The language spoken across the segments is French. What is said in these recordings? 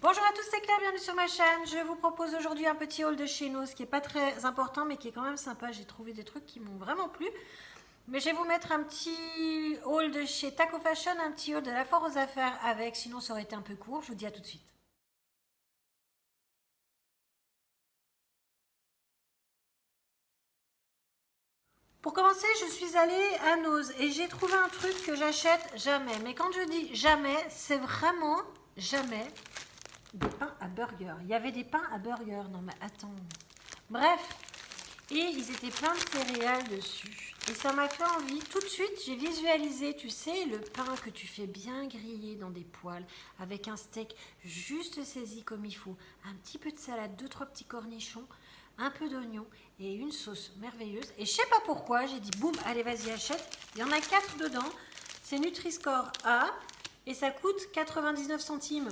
Bonjour à tous, c'est Claire, bienvenue sur ma chaîne. Je vous propose aujourd'hui un petit haul de chez Noz qui n'est pas très important mais qui est quand même sympa. J'ai trouvé des trucs qui m'ont vraiment plu. Mais je vais vous mettre un petit haul de chez Taco Fashion, un petit haul de la foire aux affaires avec, sinon ça aurait été un peu court. Je vous dis à tout de suite. Pour commencer, je suis allée à Noz et j'ai trouvé un truc que j'achète jamais. Mais quand je dis jamais, c'est vraiment jamais des pains à burger. Il y avait des pains à burger. Non mais attends. Bref. Et ils étaient pleins de céréales dessus. Et ça m'a fait envie. Tout de suite, j'ai visualisé, tu sais, le pain que tu fais bien griller dans des poêles avec un steak juste saisi comme il faut. Un petit peu de salade, 2-3 petits cornichons, un peu d'oignon et une sauce merveilleuse. Et je sais pas pourquoi, j'ai dit boum, allez vas-y achète. Il y en a 4 dedans. C'est Nutri-Score A. Et ça coûte 99 centimes.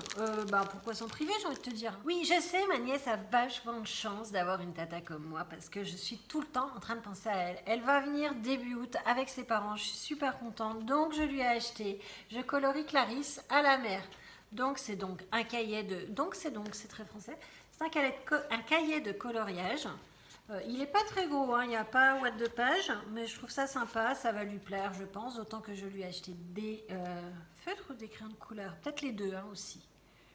Pourquoi s'en priver, j'ai envie de te dire. Oui, je sais, ma nièce a vachement de chance d'avoir une tata comme moi parce que je suis tout le temps en train de penser à elle. Elle va venir début août avec ses parents. Je suis super contente. Donc, je lui ai acheté Je colorie Clarisse à la mer. Donc, c'est donc un cahier de... c'est très français. C'est un cahier de coloriage. Il n'est pas très gros, hein, il n'y a pas what de page, mais je trouve ça sympa, ça va lui plaire, je pense, d'autant que je lui ai acheté des feutres ou des crayons de couleur, peut-être les deux aussi.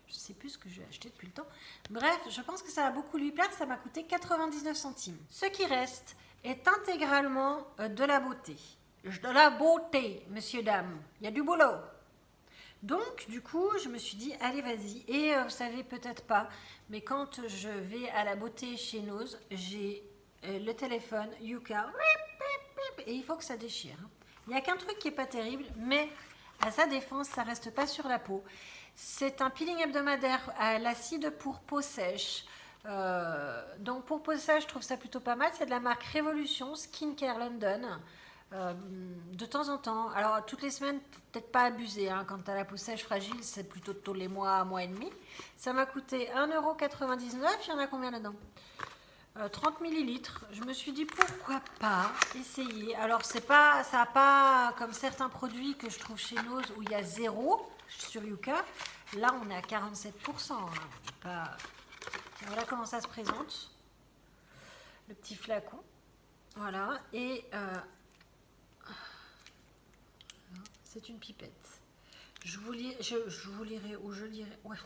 Je ne sais plus ce que j'ai acheté depuis le temps. Bref, je pense que ça va beaucoup lui plaire, ça m'a coûté 99 centimes. Ce qui reste est intégralement de la beauté. De la beauté, messieurs, dames, il y a du boulot. Donc, du coup, je me suis dit, allez, vas-y. Et vous savez peut-être pas, mais quand je vais à la beauté chez Noz, j'ai le téléphone Yuka, et il faut que ça déchire. Il n'y a qu'un truc qui n'est pas terrible, mais à sa défense, ça reste pas sur la peau. C'est un peeling hebdomadaire à l'acide pour peau sèche. Donc, pour peau sèche, je trouve ça plutôt pas mal. C'est de la marque Révolution Skincare London. De temps en temps, alors toutes les semaines, peut-être pas abuser, hein, quand tu as la peau sèche fragile, c'est plutôt tous les mois, mois et demi. Ça m'a coûté 1,99 €, il y en a combien là-dedans 30 millilitres. Je me suis dit pourquoi pas essayer. Alors c'est pas, ça n'a pas comme certains produits que je trouve chez Noz où il y a 0 sur Yuka. Là on est à 47%. Hein. Voilà comment ça se présente. Le petit flacon. Voilà. Et c'est une pipette. Je vous lirai ou je lirai. Ouais.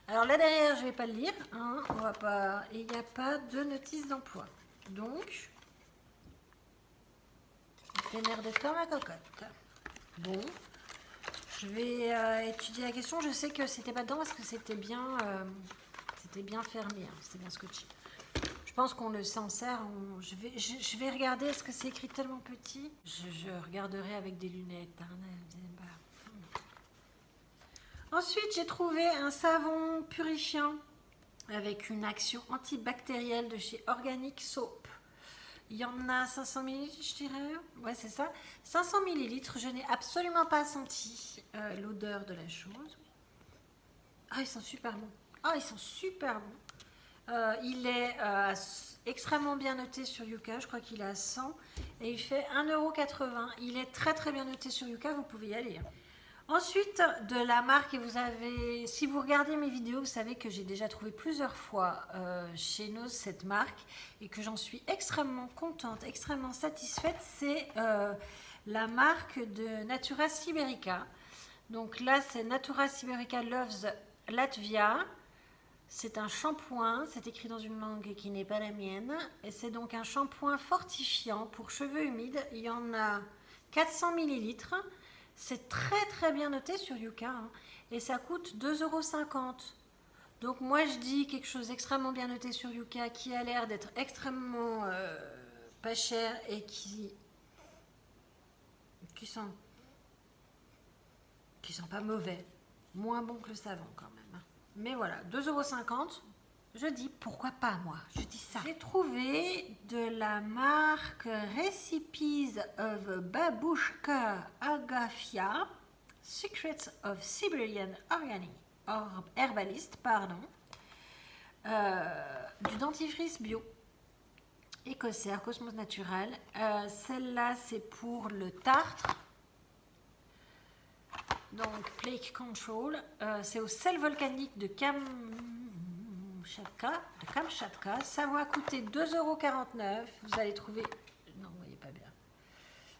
Alors là derrière, je ne vais pas le lire. Hein, on va pas. Et il n'y a pas de notice d'emploi. Donc, démerde comme ma cocotte. Bon, je vais étudier la question. Je sais que c'était pas dedans parce que c'était bien fermé. Hein, c'était bien scotché. Je pense qu'on le s'en sert. Je vais regarder. Est-ce que c'est écrit tellement petit? Je regarderai avec des lunettes. Hein, Ensuite, j'ai trouvé un savon purifiant avec une action antibactérielle de chez Organic Soap. Il y en a 500 ml, je dirais. Ouais, c'est ça. 500 ml. Je n'ai absolument pas senti l'odeur de la chose. Ah, ils sont super bons. Ah, ils sont super bons. Il est extrêmement bien noté sur Yuka. Je crois qu'il est à 100. Et il fait 1,80 €. Il est très très bien noté sur Yuka. Vous pouvez y aller. Ensuite, de la marque, et si vous regardez mes vidéos, vous savez que j'ai déjà trouvé plusieurs fois chez Noz cette marque et que j'en suis extrêmement contente, extrêmement satisfaite. C'est la marque de Natura Siberica. Donc là, c'est Natura Siberica Loves Latvia. C'est un shampoing, c'est écrit dans une langue qui n'est pas la mienne. Et c'est donc un shampoing fortifiant pour cheveux humides. Il y en a 400 millilitres. C'est très très bien noté sur Yuka hein, et ça coûte 2,50 €. Donc moi je dis quelque chose d'extrêmement bien noté sur Yuka qui a l'air d'être extrêmement pas cher et qui sent pas mauvais. Moins bon que le savon quand même. Mais voilà, 2,50 €. Je dis pourquoi pas moi, je dis ça. J'ai trouvé de la marque Recipes of Babushka Agafia, Secrets of Siberian Herbalist, du dentifrice bio écossais, Cosmos Natural. Celle-là, c'est pour le tartre. Donc, Plague Control, c'est au sel volcanique de Kamchatka. Ça va coûter 2,49 €. Vous allez trouver... Non, vous voyez pas bien.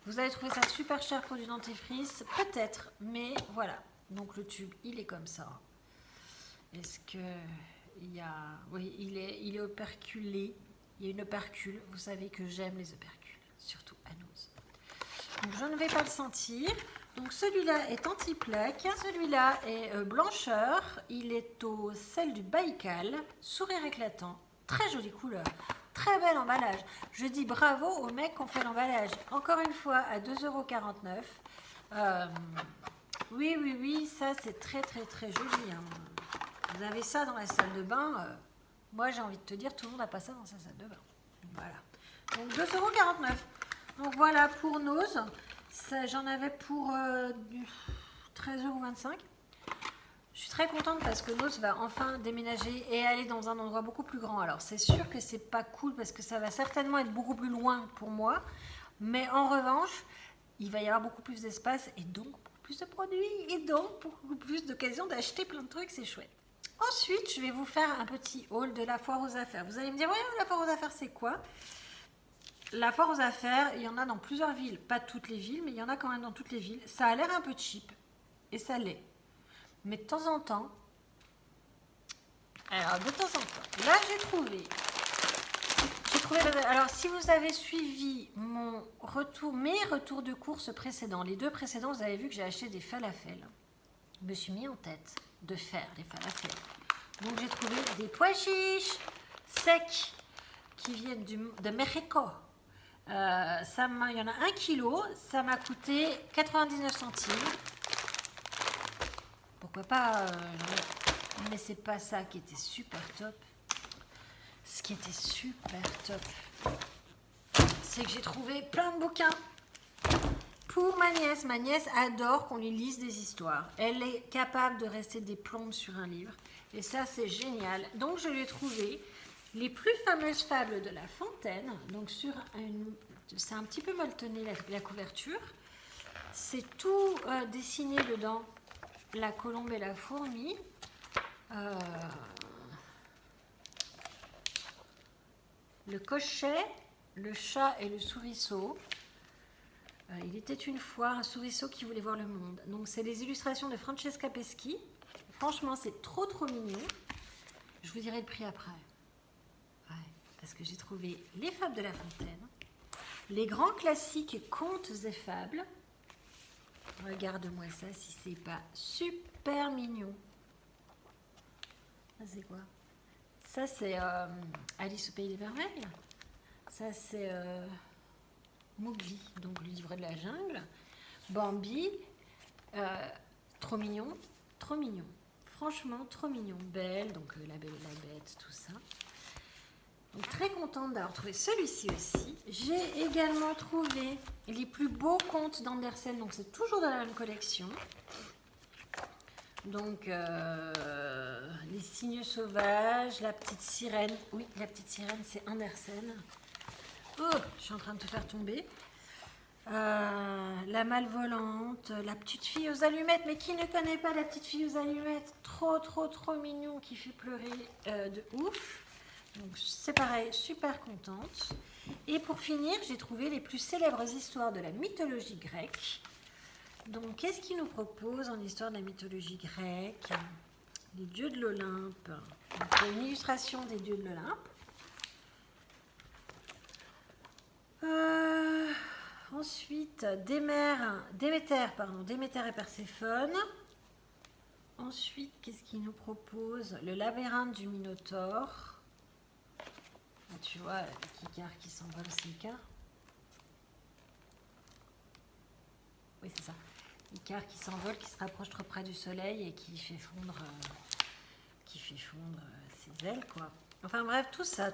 Vous allez trouver ça super cher pour du dentifrice, peut-être, mais voilà. Donc le tube, il est comme ça. Est-ce que il y a... Oui, il est operculé. Il y a une opercule. Vous savez que j'aime les opercules, surtout anose. Donc je ne vais pas le sentir. Donc celui-là est anti-plaque. Celui-là est blancheur. Il est au sel du Baïkal. Sourire éclatant. Très jolie couleur. Très bel emballage. Je dis bravo aux mecs qui ont fait l'emballage. Encore une fois, à 2,49 €. Oui, ça c'est très joli. Hein. Vous avez ça dans la salle de bain. Moi, j'ai envie de te dire, tout le monde n'a pas ça dans sa salle de bain. Voilà. Donc 2,49 €. Donc voilà pour Nose. J'en avais pour 13,25 €. Je suis très contente parce que Nose va enfin déménager et aller dans un endroit beaucoup plus grand. Alors c'est sûr que c'est pas cool parce que ça va certainement être beaucoup plus loin pour moi. Mais en revanche, il va y avoir beaucoup plus d'espace et donc beaucoup plus de produits et donc beaucoup plus d'occasions d'acheter plein de trucs. C'est chouette. Ensuite, je vais vous faire un petit haul de la foire aux affaires. Vous allez me dire, ouais, la foire aux affaires, c'est quoi? La foire aux affaires, il y en a dans plusieurs villes. Pas toutes les villes, mais il y en a quand même dans toutes les villes. Ça a l'air un peu cheap, et ça l'est. Mais de temps en temps... Alors, de temps en temps, là, j'ai trouvé... Alors, si vous avez suivi mes retours de course précédents, les 2 précédents, vous avez vu que j'ai acheté des falafels. Je me suis mis en tête de faire des falafels. Donc, j'ai trouvé des pois chiches secs qui viennent de Mexico. Il y en a 1 kilo, ça m'a coûté 99 centimes. Pourquoi pas mais c'est pas ça qui était super top. Ce qui était super top, c'est que j'ai trouvé plein de bouquins pour ma nièce. Ma nièce adore qu'on lui lise des histoires. Elle est capable de rester des plombes sur un livre. Et ça, c'est génial. Donc, je lui ai trouvé les plus fameuses fables de La Fontaine. Donc, c'est un petit peu molletonné la couverture. C'est tout dessiné dedans. La colombe et la fourmi. Le cocher, le chat et le souriceau. Il était une fois un souriceau qui voulait voir le monde. Donc, c'est les illustrations de Francesca Peschi. Franchement, c'est trop mignon. Je vous dirai le prix après. Ouais, parce que j'ai trouvé les fables de La Fontaine, les grands classiques contes et fables. Regarde-moi ça si c'est pas super mignon. Ça, c'est quoi? Ça, c'est Alice au Pays des Merveilles. Ça, c'est Mowgli, donc le livre de la jungle. Bambi, trop mignon, trop mignon. Franchement, trop mignon. Belle, donc la Belle et la Bête, tout ça. Donc, très contente d'avoir trouvé celui-ci aussi. J'ai également trouvé les plus beaux contes d'Andersen, donc c'est toujours dans la même collection. Donc, les cygnes sauvages, la petite sirène. Oui, la petite sirène, c'est Andersen. Oh, je suis en train de te faire tomber. La malvolante, la petite fille aux allumettes. Mais qui ne connaît pas la petite fille aux allumettes? Trop mignon, qui fait pleurer de ouf. Donc, c'est pareil, super contente. Et pour finir, j'ai trouvé les plus célèbres histoires de la mythologie grecque. Donc, qu'est-ce qu'il nous propose en histoire de la mythologie grecque? Les dieux de l'Olympe. Donc, il y a une illustration des dieux de l'Olympe. Ensuite, Déméter et Perséphone. Ensuite, qu'est-ce qu'il nous propose? Le labyrinthe du Minotaure. Là, tu vois, l'Icare qui s'envole, c'est Icare. Oui, c'est ça. Icare qui s'envole, qui se rapproche trop près du soleil et qui fait fondre ses ailes, quoi. Enfin bref, tout ça,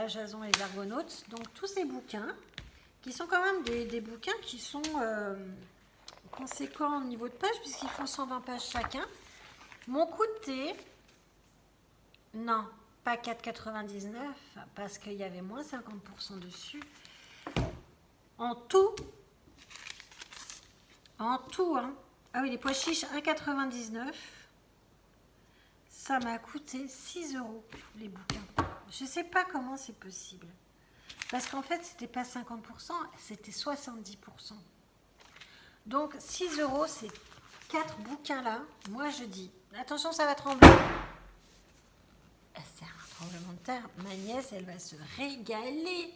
Jason et les Argonautes. Donc tous ces bouquins, qui sont quand même des bouquins qui sont conséquents au niveau de page, puisqu'ils font 120 pages chacun, m'ont coûté, non, pas 4,99, parce qu'il y avait moins 50% dessus. En tout, hein, Ah oui, les pois chiches 1,99. Ça m'a coûté 6 € les bouquins. Je sais pas comment c'est possible. Parce qu'en fait, c'était pas 50%, c'était 70%. Donc 6 €, c'est 4 bouquins là. Moi je dis, attention, ça va trembler. C'est un tremblement de terre. Ma nièce, elle va se régaler.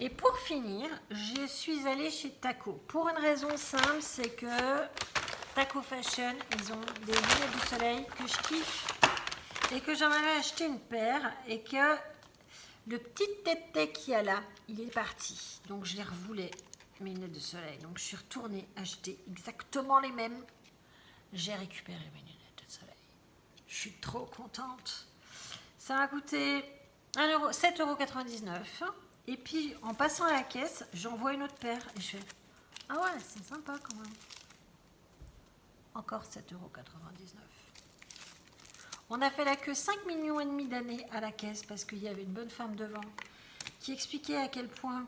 Et pour finir, je suis allée chez Taco. Pour une raison simple, c'est que Taco Fashion, ils ont des lunettes de soleil que je kiffe. Et que j'en avais acheté une paire. Et que le petit tété qu'il y a là, il est parti. Donc je les revoulais, mes lunettes de soleil. Donc je suis retournée acheter exactement les mêmes. J'ai récupéré mes lunettes de soleil. Je suis trop contente. Ça m'a coûté 7,99 €. Et puis, en passant à la caisse, j'en vois une autre paire. Et je fais, ah ouais, c'est sympa quand même. Encore 7,99 €. On a fait la queue 5,5 millions d'années à la caisse parce qu'il y avait une bonne femme devant qui expliquait à quel point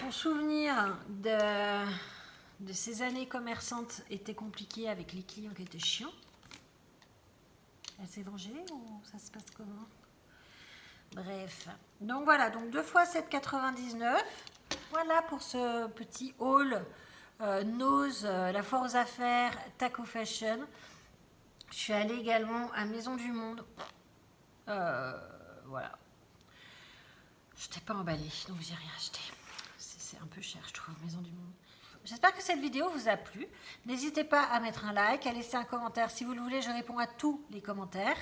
son souvenir de ces années commerçantes était compliqué avec les clients qui étaient chiants. Elle s'est vengée ou ça se passe comment? Bref, donc voilà, donc 2 fois 7,99 €. Voilà pour ce petit haul Nose, la foire aux affaires, Taco Fashion. Je suis allée également à Maison du Monde. Voilà. Je n'étais pas emballée, donc j'ai rien acheté. C'est un peu cher, je trouve, Maison du Monde. J'espère que cette vidéo vous a plu. N'hésitez pas à mettre un like, à laisser un commentaire. Si vous le voulez, je réponds à tous les commentaires.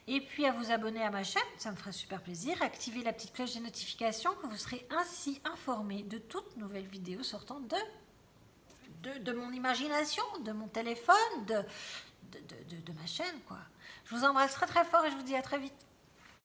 Et puis à vous abonner à ma chaîne, ça me ferait super plaisir. Activez la petite cloche des notifications, que vous serez ainsi informé de toutes nouvelles vidéos sortant de mon imagination, de mon téléphone, de ma chaîne, quoi. Je vous embrasse très très fort et je vous dis à très vite.